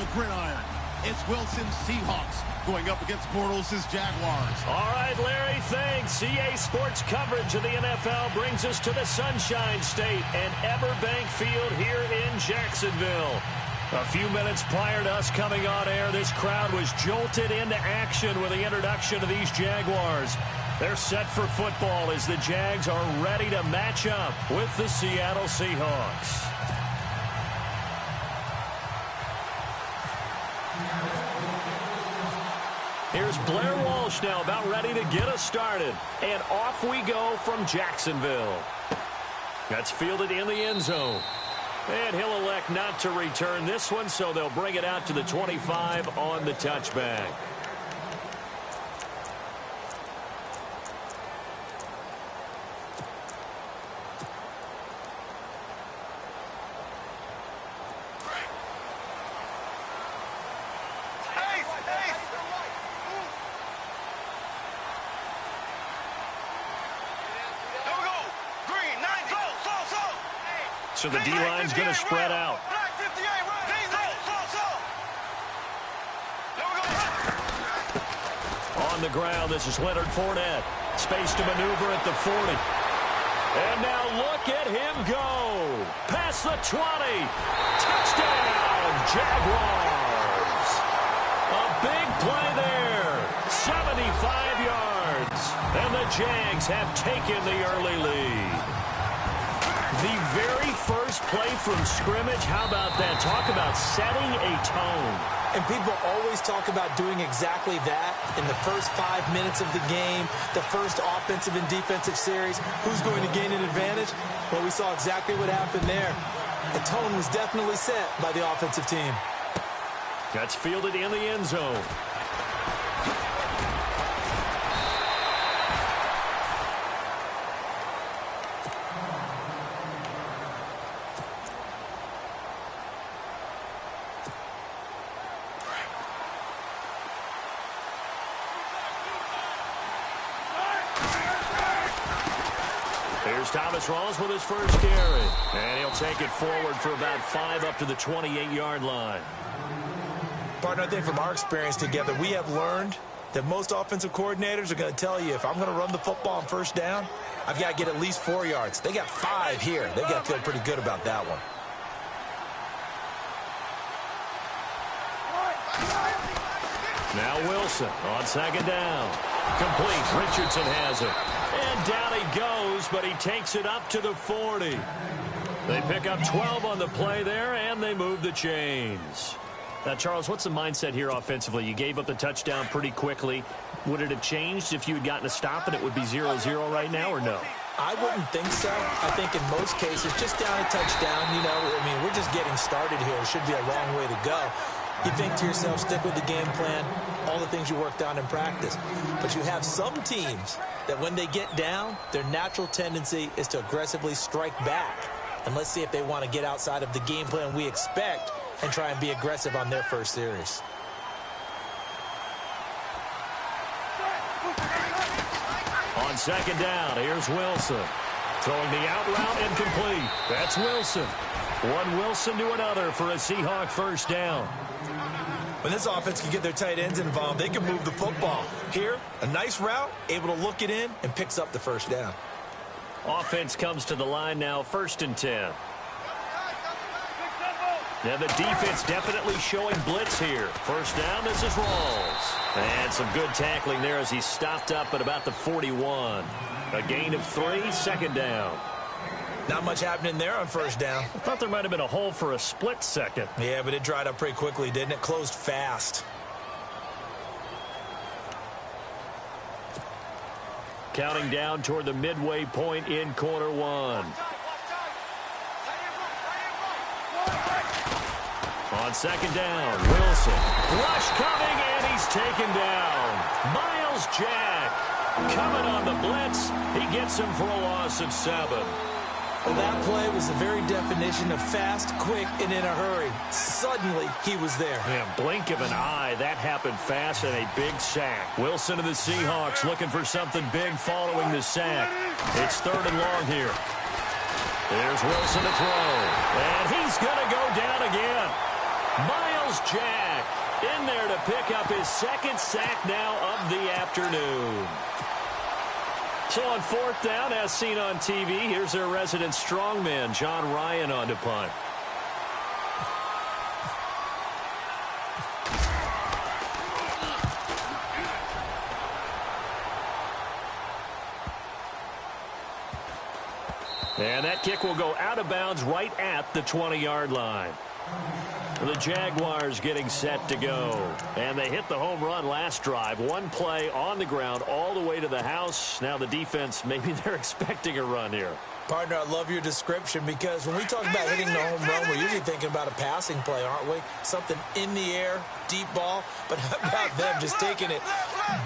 the gridiron. It's Wilson's Seahawks going up against Bortles' Jaguars. All right, Larry, thanks. EA Sports coverage of the NFL brings us to the Sunshine State and Everbank Field here in Jacksonville. A few minutes prior to us coming on air, this crowd was jolted into action with the introduction of these Jaguars. They're set for football as the Jags are ready to match up with the Seattle Seahawks. Here's Blair Walsh now about ready to get us started. And off we go from Jacksonville. That's fielded in the end zone. And he'll elect not to return this one, so they'll bring it out to the 25 on the touchback. So the D-line's going to spread out. On the ground, this is Leonard Fournette. Space to maneuver at the 40. And now look at him go. Past the 20. Touchdown, Jaguars. A big play there. 75 yards. And the Jags have taken the early lead. The very first play from scrimmage, how about that? Talk about setting a tone. And people always talk about doing exactly that in the first 5 minutes of the game, the first offensive and defensive series. Who's going to gain an advantage? Well, we saw exactly what happened there. The tone was definitely set by the offensive team. That's fielded in the end zone. Thomas Rawls with his first carry. And he'll take it forward for about 5 up to the 28-yard line. Partner, I think from our experience together, we have learned that most offensive coordinators are going to tell you, if I'm going to run the football on first down, I've got to get at least 4 yards. They got 5 here. They got to feel pretty good about that one. Now Wilson on second down. Complete. Richardson has it. And down he goes, but he takes it up to the 40. They pick up 12 on the play there, and they move the chains. Now, Charles, what's the mindset here offensively? You gave up the touchdown pretty quickly. Would it have changed if you had gotten a stop and it would be 0-0 right now, or no? I wouldn't think so. I think in most cases, just down a touchdown, we're just getting started here. It should be a long way to go. You think to yourself, stick with the game plan, all the things you worked on in practice. But you have some teams that when they get down, their natural tendency is to aggressively strike back. And let's see if they want to get outside of the game plan we expect and try and be aggressive on their first series. On second down, here's Wilson. Throwing the out route incomplete. That's Wilson. One Wilson to another for a Seahawk first down. When this offense can get their tight ends involved, they can move the football. Here, a nice route, able to look it in, and picks up the first down. Offense comes to the line now, 1st and 10. Now the defense definitely showing blitz here. First down, this is Rawls. And some good tackling there as he stopped up at about the 41. A gain of 3, second down. Not much happening there on first down. I thought there might have been a hole for a split second. Yeah, but it dried up pretty quickly, didn't it? Closed fast. Counting down toward the midway point in quarter 1. On second down, Wilson. Rush coming, and he's taken down. Miles Jack coming on the blitz. He gets him for a loss of 7. Well, that play was the very definition of fast, quick, and in a hurry. Suddenly, he was there. Yeah, blink of an eye. That happened fast and a big sack. Wilson of the Seahawks looking for something big following the sack. It's 3rd and long here. There's Wilson to throw. And he's going to go down again. Miles Jack in there to pick up his second sack now of the afternoon. So on fourth down, as seen on TV, here's their resident strongman, John Ryan, on to punt. And that kick will go out of bounds right at the 20-yard line. The Jaguars getting set to go. And they hit the home run last drive. One play on the ground all the way to the house. Now the defense, maybe they're expecting a run here. Partner, I love your description because when we talk about hitting the home run, we're usually thinking about a passing play, aren't we? Something in the air, deep ball. But how about them just taking it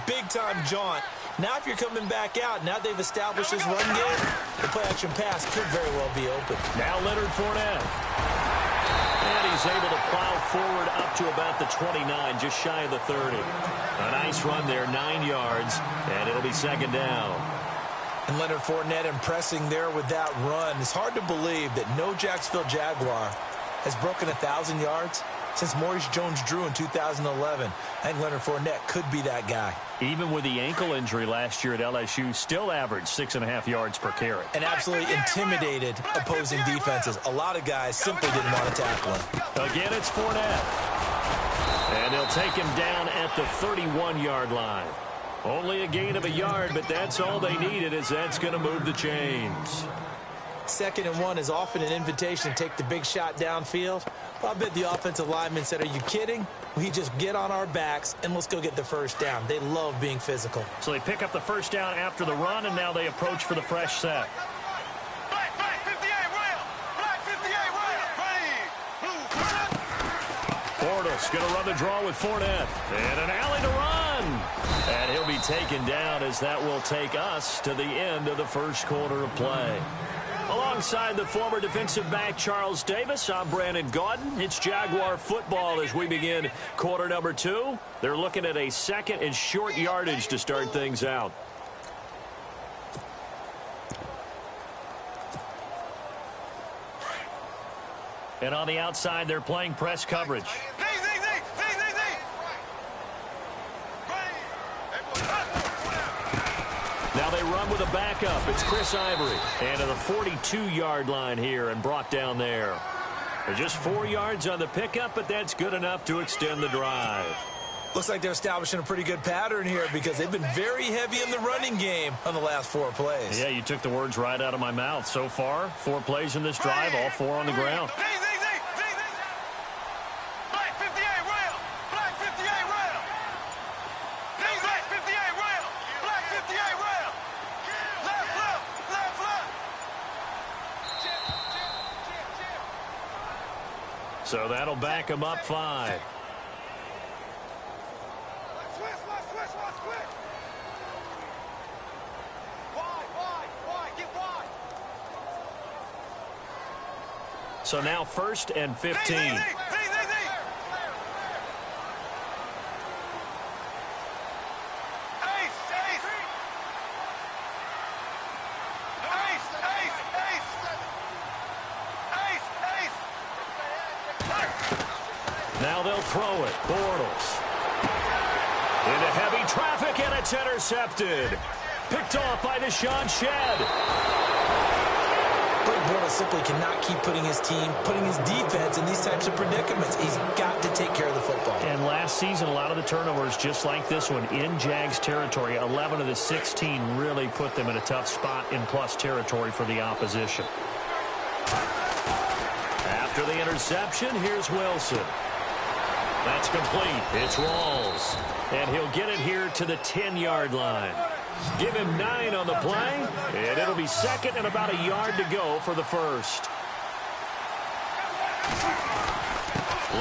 big-time jaunt? Now if you're coming back out, now they've established this run game, the play-action pass could very well be open. Now Leonard Fournette. And he's able to plow forward up to about the 29, just shy of the 30. A nice run there, 9 yards, and it'll be second down. And Leonard Fournette impressing there with that run. It's hard to believe that no Jacksonville Jaguar has broken 1,000 yards since Maurice Jones-Drew in 2011. I think Leonard Fournette could be that guy. Even with the ankle injury last year at LSU, still averaged 6.5 yards per carry. And absolutely intimidated opposing defenses. A lot of guys simply didn't want to tackle him. Again, it's Fournette. And they'll take him down at the 31-yard line. Only a gain of a yard, but that's all they needed, as that's going to move the chains. 2nd and 1 is often an invitation to take the big shot downfield. Well, I bet the offensive lineman said, are you kidding? We just get on our backs and let's go get the first down. They love being physical. So they pick up the first down after the run, and now they approach for the fresh set. Black 58 rail. Black 58 rail. Bortles going to run the draw with Fournette. And an alley to run. And he'll be taken down, as that will take us to the end of the first quarter of play. Alongside the former defensive back Charles Davis, I'm Brandon Gaudin. It's Jaguar football as we begin quarter number 2. They're looking at a second and short yardage to start things out. And on the outside, they're playing press coverage. Now they run with a backup. It's Chris Ivory. And to the 42-yard line here and brought down there. They're just 4 yards on the pickup, but that's good enough to extend the drive. Looks like they're establishing a pretty good pattern here because they've been very heavy in the running game on the last 4 plays. Yeah, you took the words right out of my mouth. So far, 4 plays in this drive, all 4 on the ground. So that'll back him up 5. So now 1st and 15. Now they'll throw it. Bortles. Into heavy traffic, and it's intercepted. Picked off by Deshaun Shedd. Blake Bortles simply cannot keep putting his team, putting his defense in these types of predicaments. He's got to take care of the football. And last season, a lot of the turnovers, just like this one, in Jags territory. 11 of the 16 really put them in a tough spot in plus territory for the opposition. After the interception, here's Wilson. That's complete. It's Rawls. And he'll get it here to the 10-yard line. Give him 9 on the play, and it'll be 2nd and about a yard to go for the first.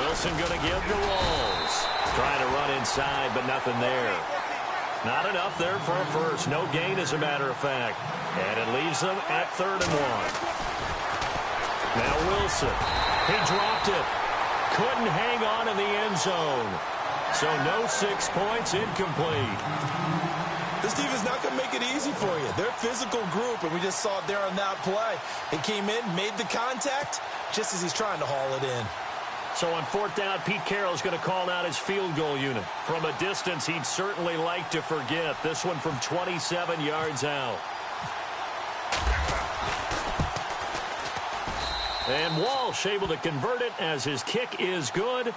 Wilson going to give to Rawls. Trying to run inside, but nothing there. Not enough there for a first. No gain, as a matter of fact. And it leaves them at 3rd and 1. Now Wilson. He dropped it. Couldn't hang on in the end zone. So no 6 points, incomplete. This team is not going to make it easy for you. They're a physical group, and we just saw it there on that play. He came in, made the contact, just as he's trying to haul it in. So on fourth down, Pete Carroll's going to call out his field goal unit. From a distance, he'd certainly like to forget. This one from 27 yards out. And Walsh able to convert it as his kick is good.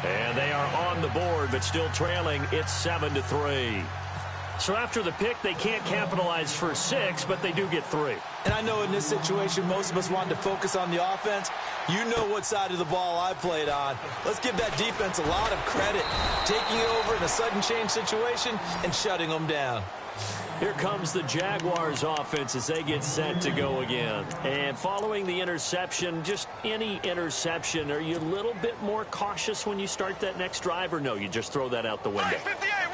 And they are on the board, but still trailing. It's 7-3. So after the pick, they can't capitalize for 6, but they do get 3. And I know in this situation, most of us wanted to focus on the offense. You know what side of the ball I played on. Let's give that defense a lot of credit. Taking it over in a sudden change situation and shutting them down. Here comes the Jaguars offense as they get set to go again. And following the interception, just any interception, are you a little bit more cautious when you start that next drive, or no, you just throw that out the window?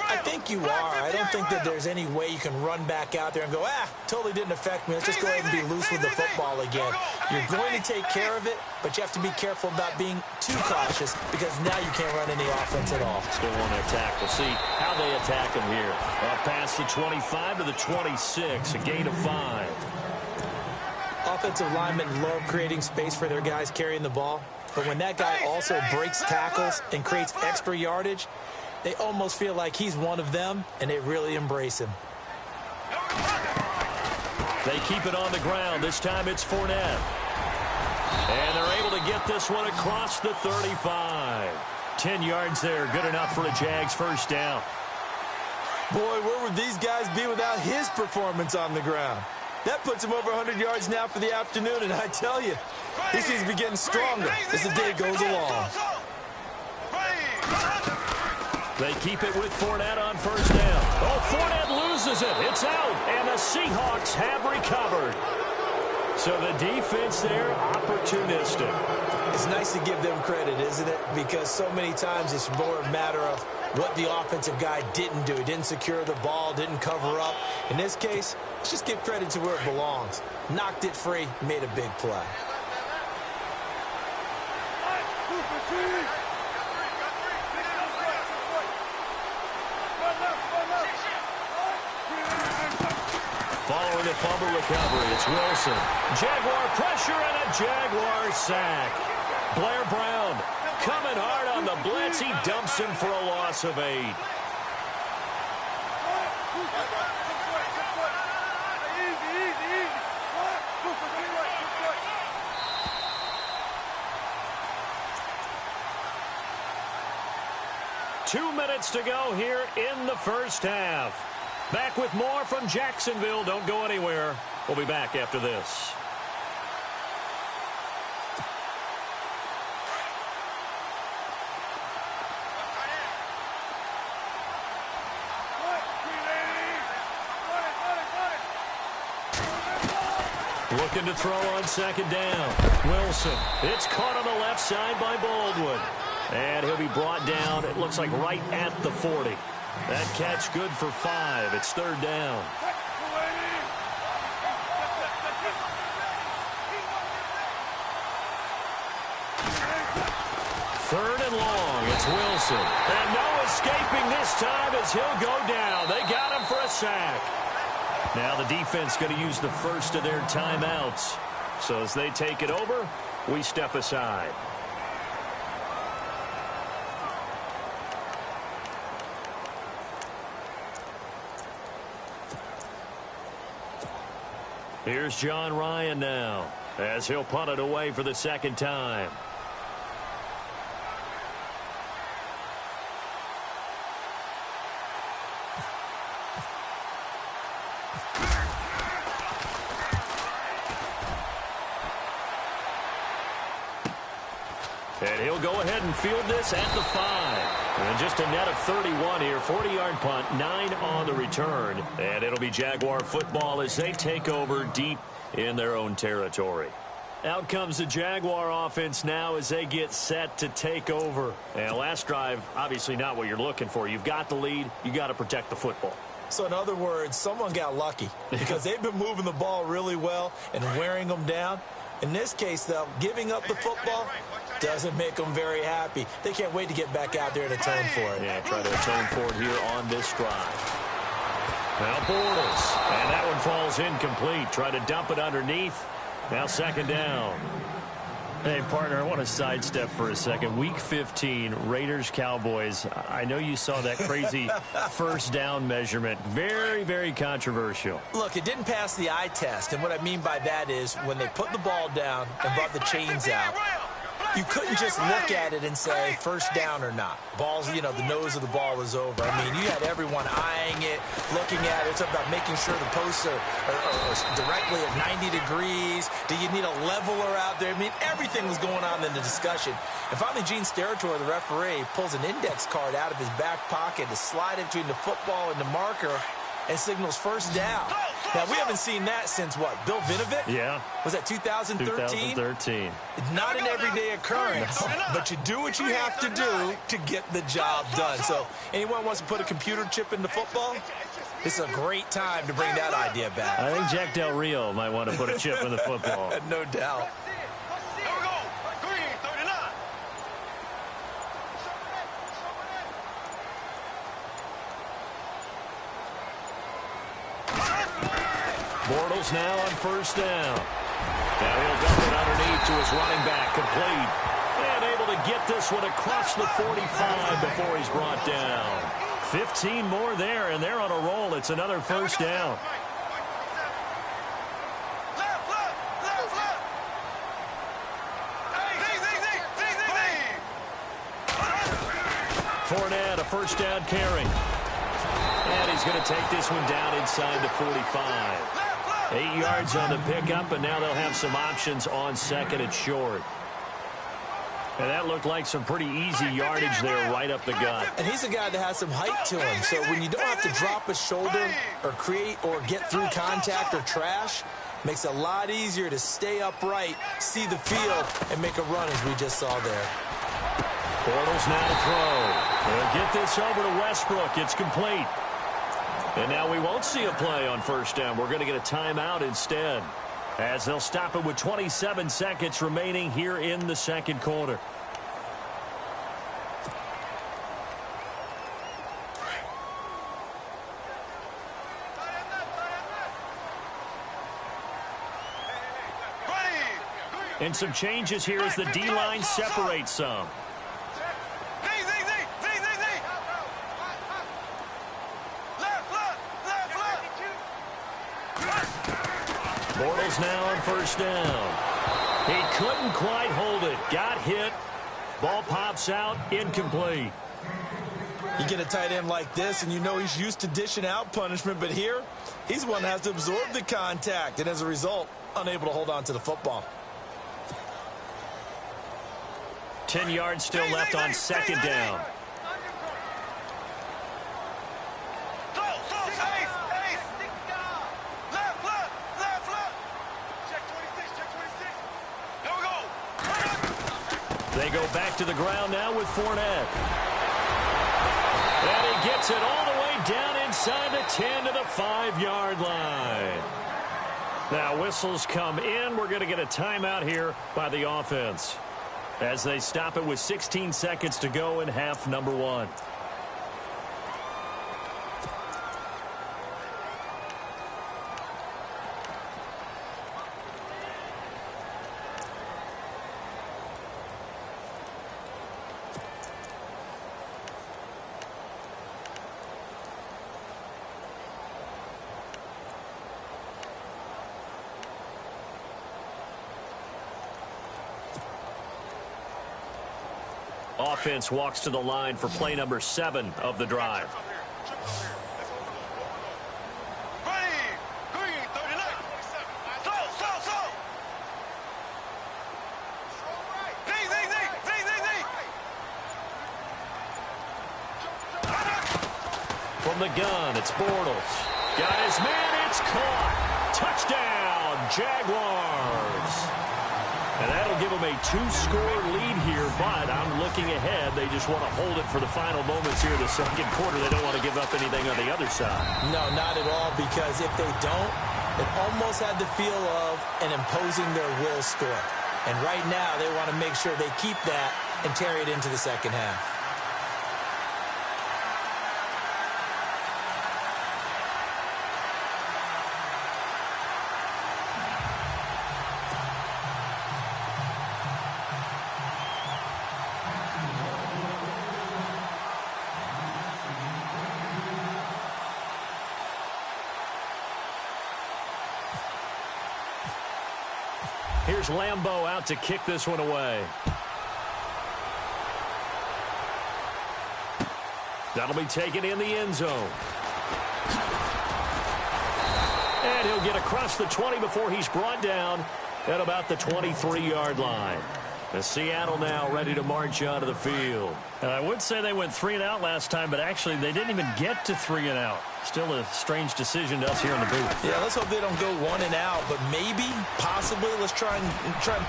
I think you are. I don't think that there's any way you can run back out there and go, totally didn't affect me. Let's just go ahead and be loose with the football again. You're going to take care of it, but you have to be careful about being too cautious because now you can't run any offense at all. Still want to attack. We'll see how they attack him here. Up past the 25 to the 26, a gain of 5. Offensive linemen love creating space for their guys carrying the ball, but when that guy also breaks tackles and creates extra yardage, they almost feel like he's one of them, and they really embrace him. They keep it on the ground. This time it's Fournette. And they're able to get this one across the 35. 10 yards there. Good enough for a Jags first down. Boy, where would these guys be without his performance on the ground? That puts him over 100 yards now for the afternoon, and I tell you, he seems to be getting stronger as the day goes along. They keep it with Fournette on first down. Oh, Fournette loses it. It's out, and the Seahawks have recovered. So the defense there, opportunistic. It's nice to give them credit, isn't it? Because so many times it's more a matter of what the offensive guy didn't do. He didn't secure the ball, didn't cover up. In this case, let's just give credit to where it belongs. Knocked it free, made a big play. Following the fumble recovery, it's Wilson. Jaguar pressure and a Jaguar sack. Blair Brown coming hard on the blitz. He dumps him for a loss of 8. Two minutes to go here in the first half. Back with more from Jacksonville. Don't go anywhere. We'll be back after this. Looking to throw on second down. Wilson. It's caught on the left side by Baldwin. And he'll be brought down, it looks like right at the 40. That catch good for 5. It's third down. Third and long. It's Wilson. And no escaping this time as he'll go down. They got him for a sack. Now the defense going to use the first of their timeouts. So as they take it over, we step aside. Here's John Ryan now as he'll punt it away for the second time. And he'll go ahead and field this at the 5. And just a net of 31 here. 40-yard punt, 9 on the return. And it'll be Jaguar football as they take over deep in their own territory. Out comes the Jaguar offense now as they get set to take over. And last drive, obviously not what you're looking for. You've got the lead. You got to protect the football. So in other words, someone got lucky because they've been moving the ball really well and wearing them down. In this case, though, giving up the football doesn't make them very happy. They can't wait to get back out there and atone for it. Yeah, try to atone for it here on this drive. Now Bortles. And that one falls incomplete. Try to dump it underneath. Now second down. Hey, partner, I want to sidestep for a second. Week 15, Raiders-Cowboys. I know you saw that crazy first down measurement. Very, very controversial. Look, it didn't pass the eye test, and what I mean by that is when they put the ball down and brought the chains out, you couldn't just look at it and say first down or not. Ball's, the nose of the ball is over. I mean, you had everyone eyeing it, looking at it. It's about making sure the posts are directly at 90 degrees. Do you need a leveler out there? I mean, everything was going on in the discussion. And finally, Gene Steratore, the referee, pulls an index card out of his back pocket to slide it between the football and the marker and signals first down. Now, we haven't seen that since, what, Bill Vinovich? Yeah. Was that 2013? 2013. It's not an everyday occurrence, but you do what you have to do to get the job done. So anyone wants to put a computer chip into football, this is a great time to bring that idea back. I think Jack Del Rio might want to put a chip in the football. No doubt. Bortles now on first down. Now he'll dump it underneath to his running back, complete. And able to get this one across the 45 before he's brought down. 15 more there, and they're on a roll. It's another first down. Fournette, a first down carry. And he's going to take this one down inside the 45. 8 yards on the pickup, and now they'll have some options on second and short. And that looked like some pretty easy yardage there right up the gut. And he's a guy that has some height to him, so when you don't have to drop a shoulder or create or get through contact or trash, makes it a lot easier to stay upright, see the field, and make a run as we just saw there. Bortles now to throw. They'll get this over to Westbrook. It's complete. And now we won't see a play on first down. We're going to get a timeout instead, as they'll stop it with 27 seconds remaining here in the second quarter. And some changes here as the D-line separates some. Bortles now on first down. He couldn't quite hold it. Got hit. Ball pops out. Incomplete. You get a tight end like this, and you know he's used to dishing out punishment, but here, he's the one that has to absorb the contact, and as a result, unable to hold on to the football. 10 yards still left on second down. They go back to the ground now with Fournette. And he gets it all the way down inside the 10 to the 5-yard line. Now whistles come in. We're going to get a timeout here by the offense, as they stop it with 16 seconds to go in half number one. Offense walks to the line for play number 7 of the drive. From the gun, it's Bortles. Got his man, it's caught. Touchdown, Jaguars. And that'll give them a 2-score lead here, but I'm looking ahead. They just want to hold it for the final moments here in the second quarter. They don't want to give up anything on the other side. No, not at all, because if they don't, it almost had the feel of an imposing their will score. And right now, they want to make sure they keep that and carry it into the second half. Here's Lambeau out to kick this one away. That'll be taken in the end zone. And he'll get across the 20 before he's brought down at about the 23-yard line. The Seattle now ready to march onto the field. I would say they went 3 and out last time, but actually they didn't even get to 3 and out. Still a strange decision to us here in the booth. Yeah, let's hope they don't go 1 and out, but maybe, possibly, let's try and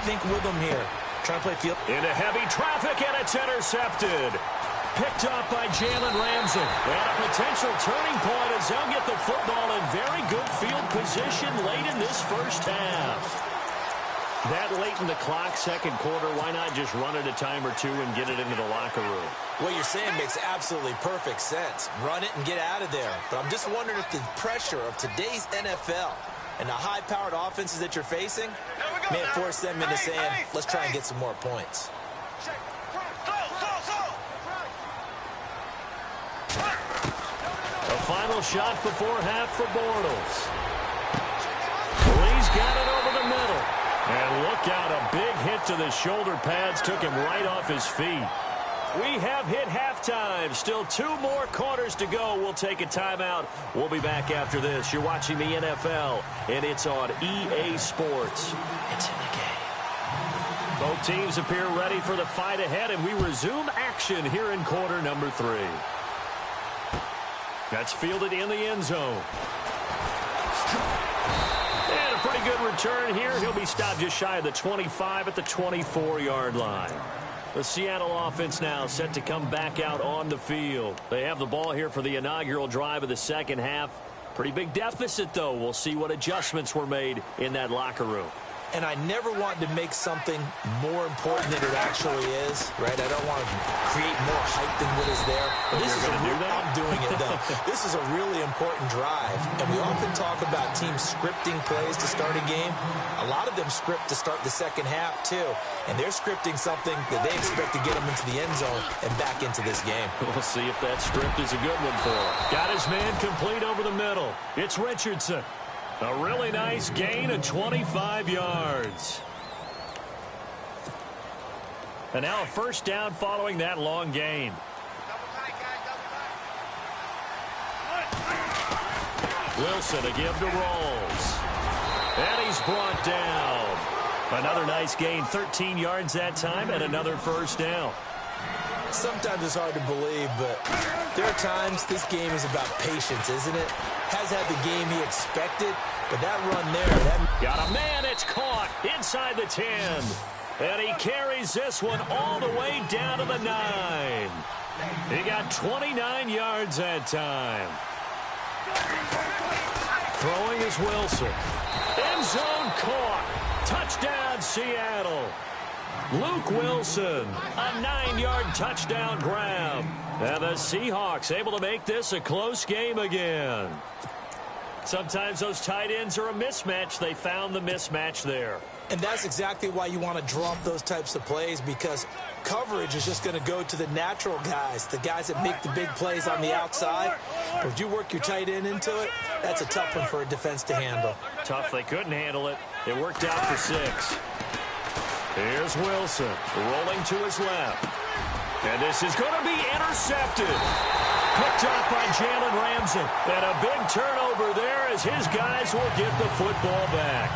think with them here. Try and play field. Into heavy traffic, and it's intercepted. Picked up by Jalen Ramsey. And a potential turning point as they'll get the football in very good field position late in this first half. That late in the clock, second quarter, why not just run it a time or two and get it into the locker room? What you're saying makes absolutely perfect sense. Run it and get out of there. But I'm just wondering if the pressure of today's NFL and the high-powered offenses that you're facing may force them into saying, let's try and get some more points. A final shot before half for Bortles. Lee's got it over the middle. And look out, a big hit to the shoulder pads took him right off his feet. We have hit halftime. Still 2 more quarters to go. We'll take a timeout. We'll be back after this. You're watching the NFL, and it's on EA Sports. It's in the game. Both teams appear ready for the fight ahead, and we resume action here in quarter number 3. That's fielded in the end zone. And a pretty good return here. He'll be stopped just shy of the 25 at the 24-yard line. The Seattle offense now set to come back out on the field. They have the ball here for the inaugural drive of the second half. Pretty big deficit, though. We'll see what adjustments were made in that locker room. And I never want to make something more important than it actually is, right? I don't want to create more hype than what is there. But this is I'm doing it, though. This is a really important drive. And we often talk about teams scripting plays to start a game. A lot of them script to start the second half, too. And they're scripting something that they expect to get them into the end zone and back into this game. We'll see if that script is a good one for him. Got his man complete over the middle. It's Richardson. A really nice gain of 25 yards. And now a first down following that long gain. Wilson a give to Rolls. And he's brought down. Another nice gain, 13 yards that time, and another first down. Sometimes it's hard to believe, but there are times this game is about patience, isn't it? Has had the game he expected, but that run there. Got a man, it's caught inside the 10. And he carries this one all the way down to the 9. He got 29 yards that time. Throwing is Wilson. End zone caught. Touchdown, Seattle. Luke Wilson, a 9-yard touchdown grab. And the Seahawks able to make this a close game again. Sometimes those tight ends are a mismatch. They found the mismatch there. And that's exactly why you want to drop those types of plays, because coverage is just going to go to the natural guys, the guys that make the big plays on the outside. But if you work your tight end into it, that's a tough one for a defense to handle. Tough. They couldn't handle it. It worked out for 6. Here's Wilson rolling to his left. And this is going to be intercepted. Picked up by Jalen Ramsey. And a big turnover there as his guys will get the football back.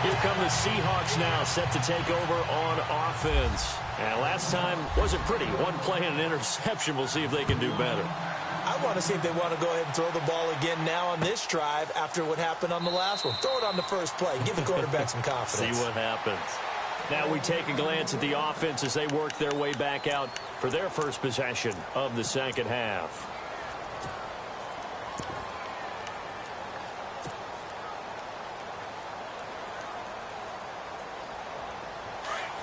Here come the Seahawks now, set to take over on offense. And last time wasn't pretty. One play and an interception. We'll see if they can do better. I want to see if they want to go ahead and throw the ball again now on this drive after what happened on the last one. Throw it on the first play. Give the quarterback some confidence. See what happens. Now we take a glance at the offense as they work their way back out for their first possession of the second half.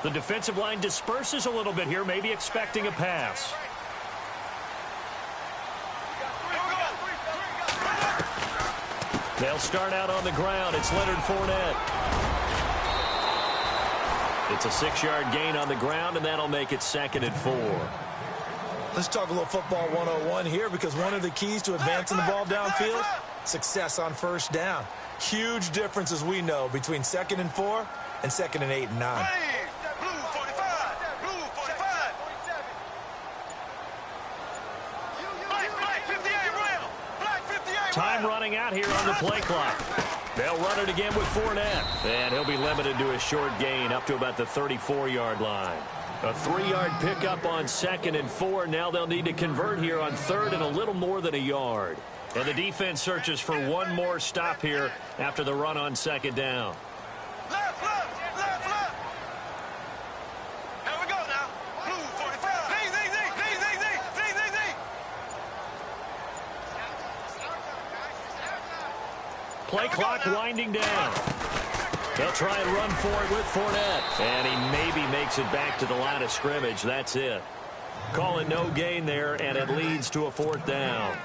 The defensive line disperses a little bit here, maybe expecting a pass. They'll start out on the ground. It's Leonard Fournette. It's a 6-yard gain on the ground, and that'll make it 2nd and 4. Let's talk a little football 101 here, because one of the keys to advancing the ball downfield, success on first down. Huge difference, as we know, between 2nd and 4 and 2nd and 8 and 9. Time running out here on the play clock. They'll run it again with Fournette. And he'll be limited to a short gain up to about the 34-yard line. A 3-yard pickup on 2nd and 4. Now they'll need to convert here on 3rd and a little more than a yard. And the defense searches for one more stop here after the run on 2nd down. Left, left, left, left. Here we go now. Blue 45. Z. Play clock winding down. They'll try and run for it with Fournette. And he maybe makes it back to the line of scrimmage. That's it. Call it no gain there, and it leads to a 4th down.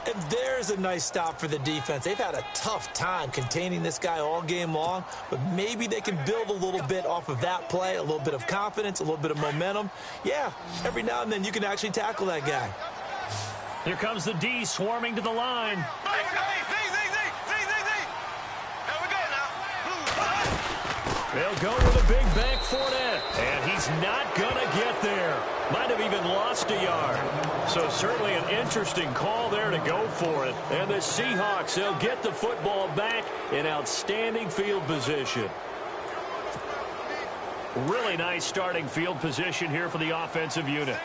And there's a nice stop for the defense. They've had a tough time containing this guy all game long, but maybe they can build a little bit off of that play, a little bit of confidence, a little bit of momentum. Yeah, every now and then you can actually tackle that guy. Here comes the D swarming to the line. They'll go with a big bank Fournette, and he's not going to get there. Might have even lost a yard. So certainly an interesting call there to go for it. And the Seahawks, they'll get the football back in outstanding field position. Really nice starting field position here for the offensive unit.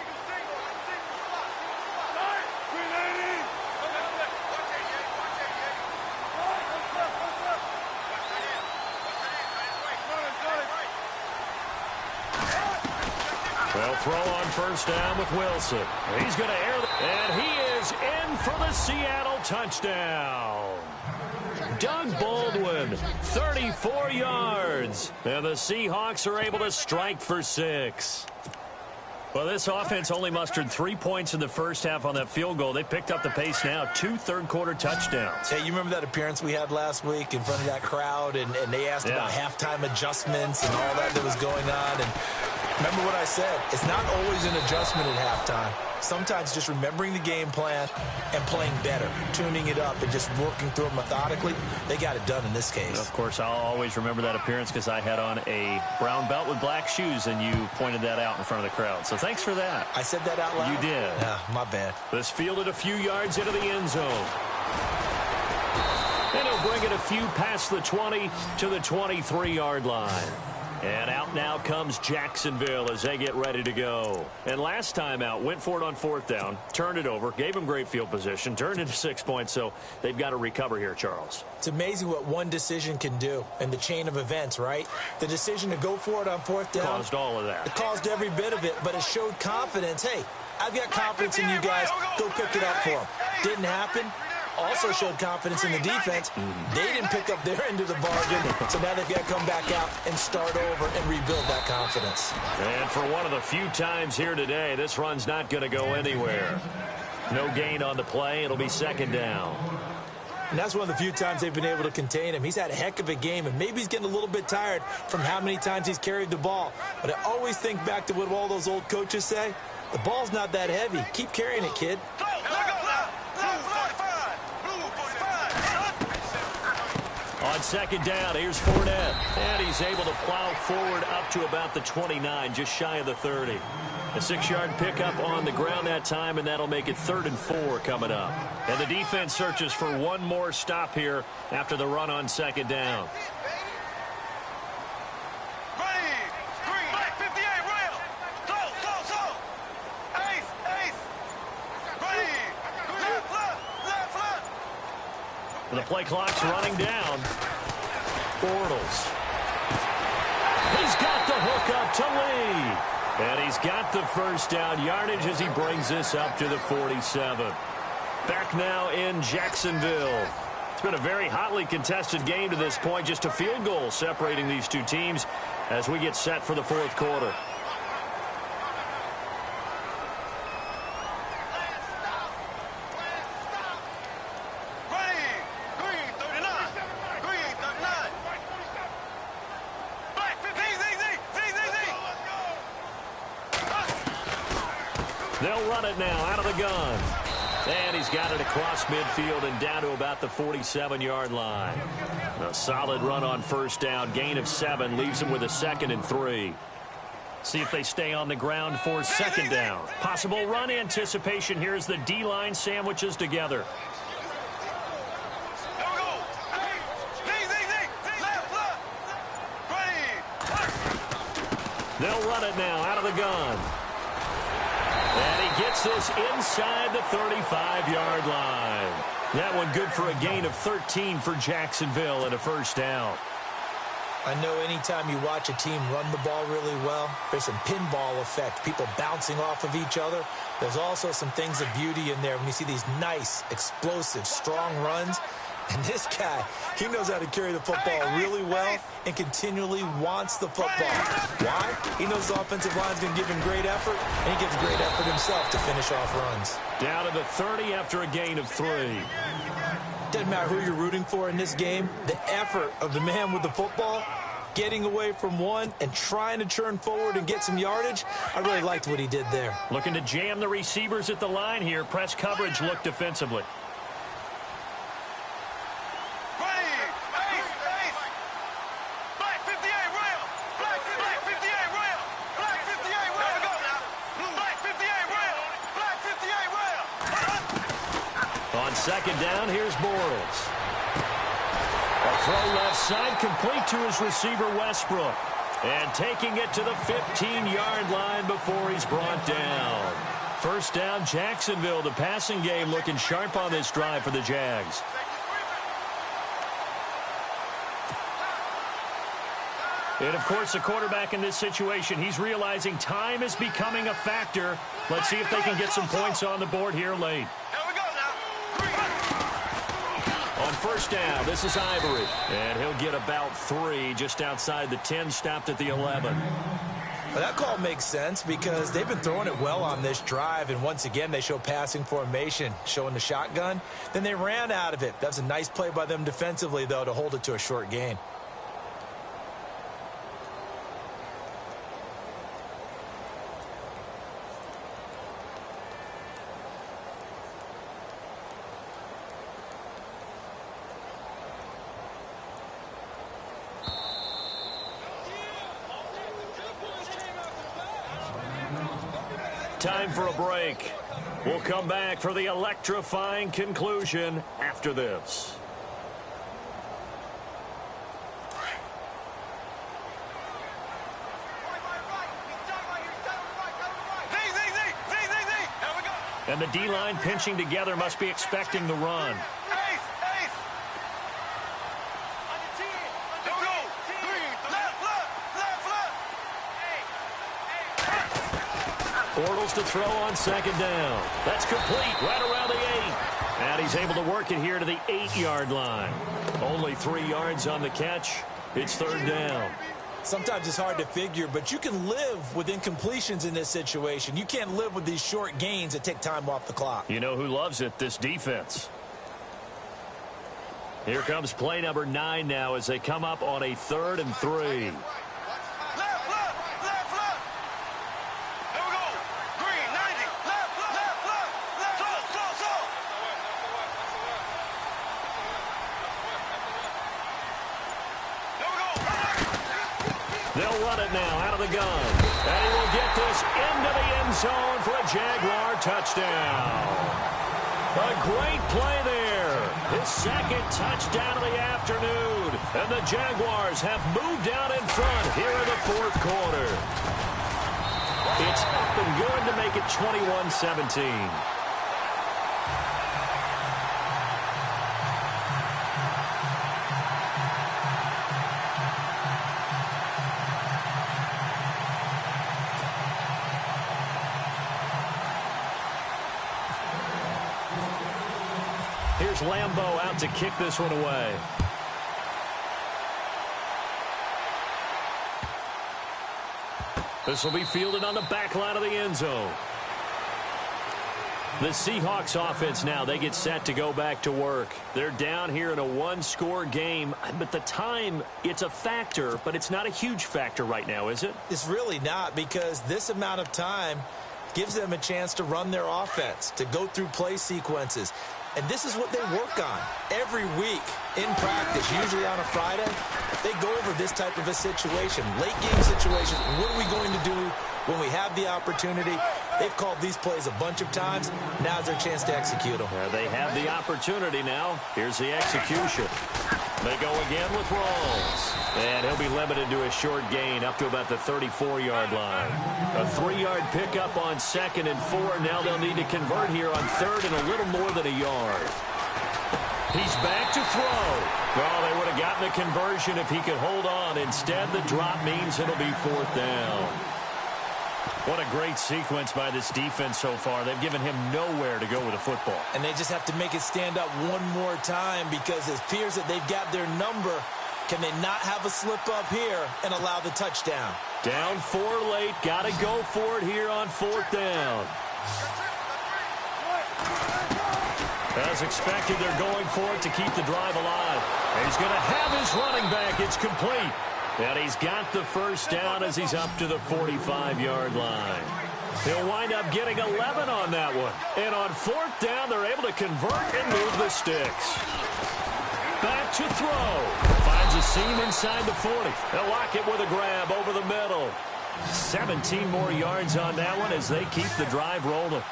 They'll throw on first down with Wilson. He's going to air, and he is in for the Seattle touchdown. Doug Baldwin, 34 yards. And the Seahawks are able to strike for 6. Well, this offense only mustered 3 points in the first half on that field goal. They picked up the pace now, 2 third-quarter touchdowns. Hey, you remember that appearance we had last week in front of that crowd, and they asked about halftime adjustments and all that was going on, and remember what I said. It's not always an adjustment at halftime. Sometimes just remembering the game plan and playing better, tuning it up and just working through it methodically. They got it done in this case. Of course, I'll always remember that appearance because I had on a brown belt with black shoes, and you pointed that out in front of the crowd. So thanks for that. I said that out loud? You did. Yeah, my bad. This fielded a few yards into the end zone. And he'll bring it a few past the 20 to the 23-yard line. And out now comes Jacksonville as they get ready to go. And last time out, went for it on 4th down, turned it over, gave them great field position, turned into 6 points, so they've got to recover here, Charles. It's amazing what one decision can do in the chain of events, right? The decision to go for it on 4th down caused all of that. It caused every bit of it, but it showed confidence. Hey, I've got confidence in you guys. Go pick it up for them. Didn't happen. Also showed confidence in the defense. They didn't pick up their end of the bargain, so now they've got to come back out and start over and rebuild that confidence. And for one of the few times here today, this run's not going to go anywhere. No gain on the play. It'll be 2nd down. And that's one of the few times they've been able to contain him. He's had a heck of a game, and maybe he's getting a little bit tired from how many times he's carried the ball. But I always think back to what all those old coaches say. The ball's not that heavy. Keep carrying it, kid. On 2nd down, here's Fournette. And he's able to plow forward up to about the 29, just shy of the 30. A 6-yard pickup on the ground that time, and that'll make it 3rd and 4 coming up. And the defense searches for one more stop here after the run on 2nd down. The play clock's running down. Bortles. He's got the hook up to Lee. And he's got the first down yardage as he brings this up to the 47. Back now in Jacksonville. It's been a very hotly contested game to this point. Just a field goal separating these two teams as we get set for the 4th quarter. They'll run it now out of the gun. And he's got it across midfield and down to about the 47-yard line. A solid run on first down. Gain of 7 leaves him with a 2nd and 3. See if they stay on the ground for second down. Possible run anticipation here as the D-line sandwiches together. They'll run it now out of the gun. And he gets this inside the 35-yard line. That one good for a gain of 13 for Jacksonville and a first down. I know anytime you watch a team run the ball really well, there's some pinball effect, people bouncing off of each other. There's also some things of beauty in there when you see these nice, explosive, strong runs. And this guy, he knows how to carry the football really well and continually wants the football. Why? He knows the offensive line's going to give him great effort, and he gives great effort himself to finish off runs. Down to the 30 after a gain of 3. Doesn't matter who you're rooting for in this game. The effort of the man with the football, getting away from one and trying to turn forward and get some yardage, I really liked what he did there. Looking to jam the receivers at the line here. Press coverage look defensively. Second down, here's Bortles. A throw left side, complete to his receiver, Westbrook. And taking it to the 15-yard line before he's brought down. First down, Jacksonville. The passing game looking sharp on this drive for the Jags. And, of course, the quarterback in this situation, he's realizing time is becoming a factor. Let's see if they can get some points on the board here late. On first down, this is Ivory. And he'll get about 3 just outside the 10, stopped at the 11. Well, that call makes sense because they've been throwing it well on this drive, and once again they show passing formation, showing the shotgun. Then they ran out of it. That's a nice play by them defensively, though, to hold it to a short gain. Time for a break. We'll come back for the electrifying conclusion after this. And the D-line pinching together must be expecting the run. Bortles to throw on second down. That's complete right around the 8. And he's able to work it here to the 8-yard line. Only 3 yards on the catch. It's third down. Sometimes it's hard to figure, but you can live with incompletions in this situation. You can't live with these short gains that take time off the clock. You know who loves it? This defense. Here comes play number 9 now as they come up on a 3rd and 3. They'll run it now out of the gun. And he will get this into the end zone for a Jaguar touchdown. A great play there. His second touchdown of the afternoon. And the Jaguars have moved out in front here in the fourth quarter. It's up and good to make it 21-17. Here's Lambeau out to kick this one away. This will be fielded on the back line of the end zone. The Seahawks offense now, they get set to go back to work. They're down here in a one-score game, but the time, it's a factor, but it's not a huge factor right now, is it? It's really not, because this amount of time, gives them a chance to run their offense, to go through play sequences. And this is what they work on every week in practice, usually on a Friday. They go over this type of a situation, late game situation. What are we going to do when we have the opportunity? They've called these plays a bunch of times. Now's their chance to execute them. They have the opportunity now. Here's the execution. They go again with Rawls. And he'll be limited to a short gain up to about the 34-yard line. A 3-yard pickup on 2nd and 4. Now they'll need to convert here on 3rd and a little more than a yard. He's back to throw. Well, they would have gotten the conversion if he could hold on. Instead, the drop means it'll be 4th down. What a great sequence by this defense so far. They've given him nowhere to go with the football. And they just have to make it stand up one more time because it appears that they've got their number. Can they not have a slip up here and allow the touchdown? Down 4 late. Got to go for it here on 4th down. As expected, they're going for it to keep the drive alive. He's going to have his running back. It's complete. And he's got the first down as he's up to the 45-yard line. He'll wind up getting 11 on that one. And on 4th down, they're able to convert and move the sticks. Back to throw. Finds a seam inside the 40. They'll lock it with a grab over the middle. 17 more yards on that one as they keep the drive rolling.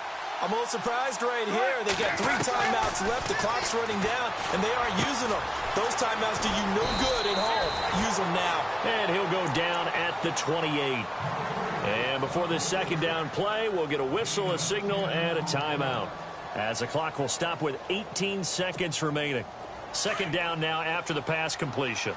I'm a little surprised right here. They got 3 timeouts left. The clock's running down, and they aren't using them. Those timeouts do you no good at home. Use them now. And he'll go down at the 28. And before this 2nd down play, we'll get a whistle, a signal, and a timeout. As the clock will stop with 18 seconds remaining. 2nd down now after the pass completion.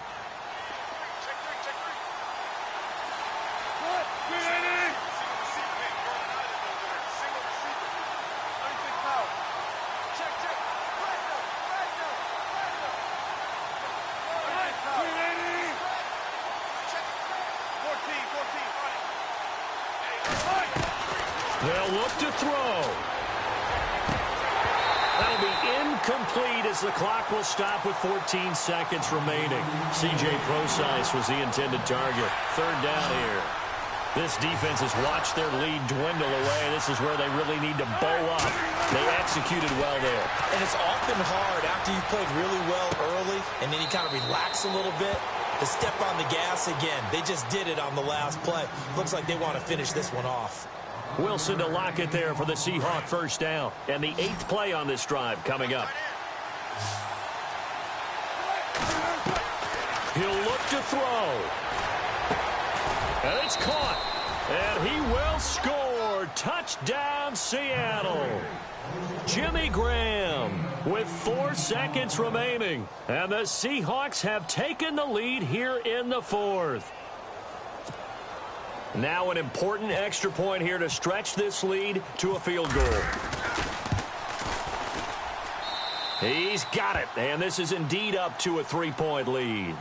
They'll look to throw. That'll be incomplete as the clock will stop with 14 seconds remaining. C.J. Procise was the intended target. 3rd down here. This defense has watched their lead dwindle away. This is where they really need to bow up. They executed well there. And it's often hard after you've played really well early and then you kind of relax a little bit to step on the gas again. They just did it on the last play. Looks like they want to finish this one off. Wilson to lock it there for the Seahawk first down. And the 8th play on this drive coming up. He'll look to throw. And it's caught. And he will score. Touchdown, Seattle. Jimmy Graham with 4 seconds remaining. And the Seahawks have taken the lead here in the 4th. Now an important extra point here to stretch this lead to a field goal. He's got it, and this is indeed up to a 3-point lead.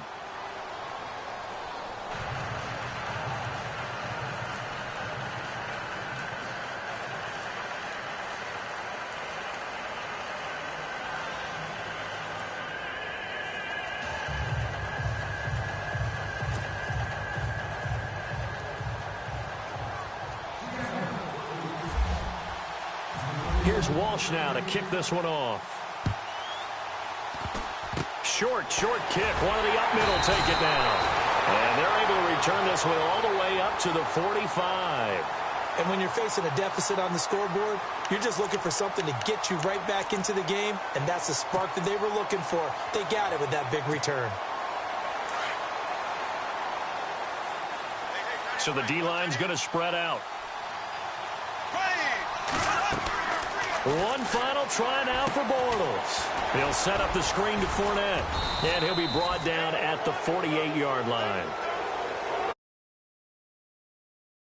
Here's Walsh now to kick this one off. Short kick. One of the up middle take it down. And they're able to return this one all the way up to the 45. And when you're facing a deficit on the scoreboard, you're just looking for something to get you right back into the game, and that's the spark that they were looking for. They got it with that big return. So the D-line's going to spread out. One final try now for Bortles. He'll set up the screen to Fournette, and he'll be brought down at the 48-yard line.